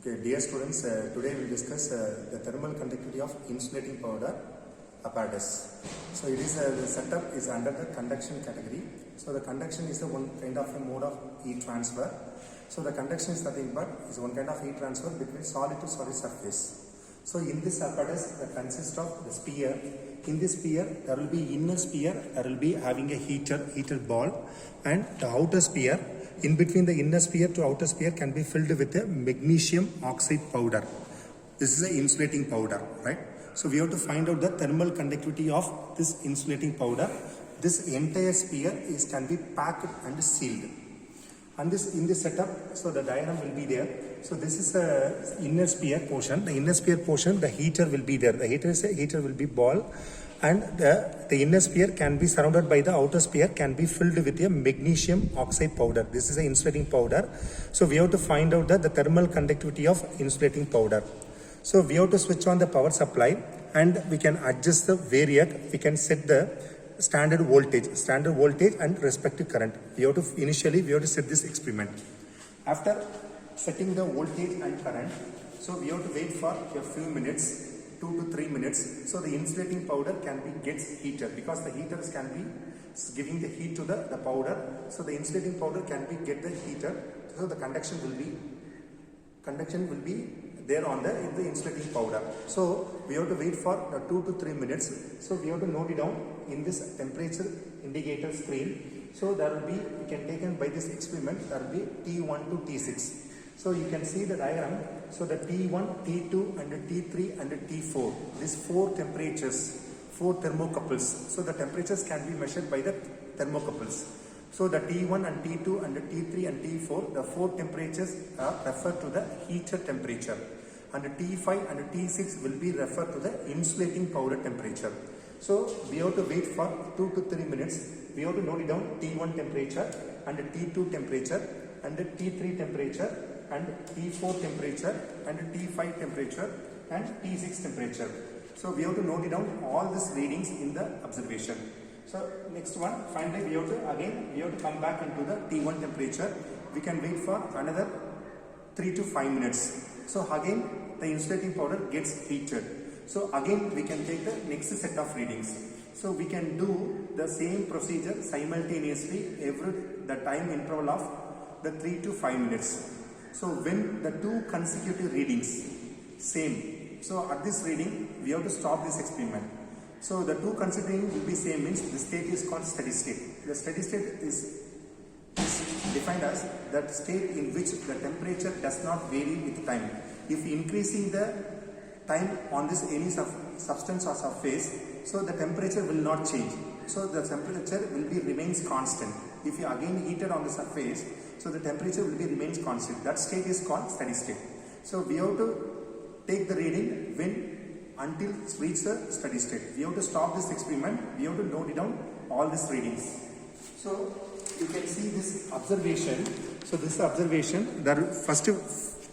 Okay, dear students, today we will discuss the thermal conductivity of insulating powder apparatus. So it is the setup is under the conduction category. So the conduction is the one kind of a mode of heat transfer. So the conduction is nothing but is one kind of heat transfer between solid to solid surface. So in this apparatus that consists of the sphere. In this sphere there will be inner sphere, there will be having a heated ball, and the outer sphere. In between the inner sphere to outer sphere can be filled with a magnesium oxide powder. This is an insulating powder, right? So we have to find out the thermal conductivity of this insulating powder. This entire sphere can be packed and sealed. And this in this setup, so the diagram will be there. So this is the inner sphere portion. The inner sphere portion, the heater will be there. The heater will be ball. And the inner sphere can be surrounded by the outer sphere, can be filled with a magnesium oxide powder. This is an insulating powder. So we have to find out the thermal conductivity of insulating powder. So we have to switch on the power supply and we can adjust the variac. We can set the standard voltage and respective current. Initially we have to set this experiment. After setting the voltage and current, so we have to wait for a few minutes, 2 to 3 minutes, so the insulating powder gets heated because the heaters can be giving the heat to the powder. So the insulating powder can be get the heater, so the conduction will be there on the insulating powder. So we have to wait for 2 to 3 minutes. So we have to note it down in this temperature indicator screen. So there will be, we can taken by this experiment, there will be T1 to T6. So you can see the diagram. So the T1, T2 and T3 and T4, these 4 temperatures, 4 thermocouples. So the temperatures can be measured by the thermocouples. So the T1 and T2 and T3 and T4, the 4 temperatures are referred to the heater temperature. And T5 and T6 will be referred to the insulating powder temperature. So we have to wait for 2 to 3 minutes. We have to note it down T1 temperature and T2 temperature and T3 temperature and T4 temperature and T5 temperature and T6 temperature. So we have to note it down all these readings in the observation. So next one, finally we have to come back into the T1 temperature. We can wait for another 3 to 5 minutes. So again the insulating powder gets heated. So again we can take the next set of readings. So we can do the same procedure simultaneously the time interval of the 3 to 5 minutes. So when the 2 consecutive readings same, so at this reading we have to stop this experiment. So the 2 consecutive will be same means the state is called steady state. The steady state is defined as that state in which the temperature does not vary with time. If increasing the time on this any substance or surface, so the temperature will not change. So the temperature will be remains constant. If you again heat it on the surface, so the temperature will be remains constant. That state is called steady state. So we have to take the reading until it reaches the steady state. We have to stop this experiment. We have to note it down all these readings. So you can see this observation. So this observation, the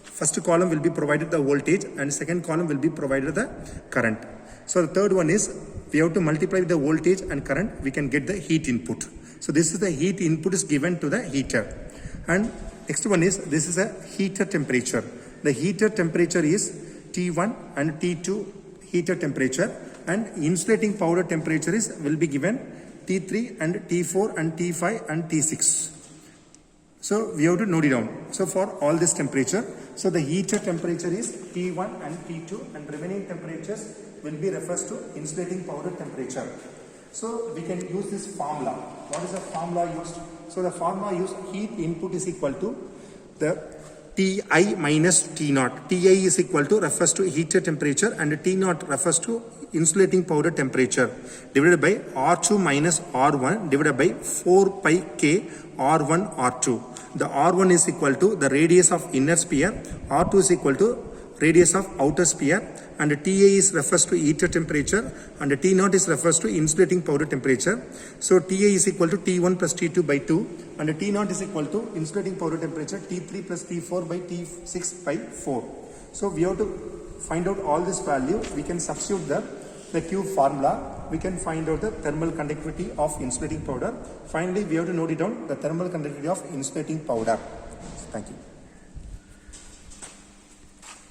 first column will be provided the voltage and second column will be provided the current. So the third one is we have to multiply the voltage and current. We can get the heat input. So this is the heat input is given to the heater. And next one is this is a heater temperature. The heater temperature is T1 and T2 heater temperature, and insulating powder temperature will be given T3 and T4 and T5 and T6. So we have to note it down. So for all this temperature, so the heater temperature is T1 and T2 and remaining temperatures will be refers to insulating powder temperature. So we can use this formula. What is the formula used? So the formula used, heat input is equal to the Ti minus T0. Ti is equal to refers to heater temperature and T0 refers to insulating powder temperature divided by R2 minus R1 divided by 4 pi K R1 R2. The R1 is equal to the radius of inner sphere, R2 is equal to radius of outer sphere, and Ta is refers to heater temperature and T0 is refers to insulating powder temperature. So Ta is equal to T1 plus T2 by 2 and T0 is equal to insulating powder temperature T3 plus T4 by T6 by 4. So we have to find out all this value. We can substitute the Q formula. We can find out the thermal conductivity of insulating powder. Finally we have to note it down the thermal conductivity of insulating powder. Thank you.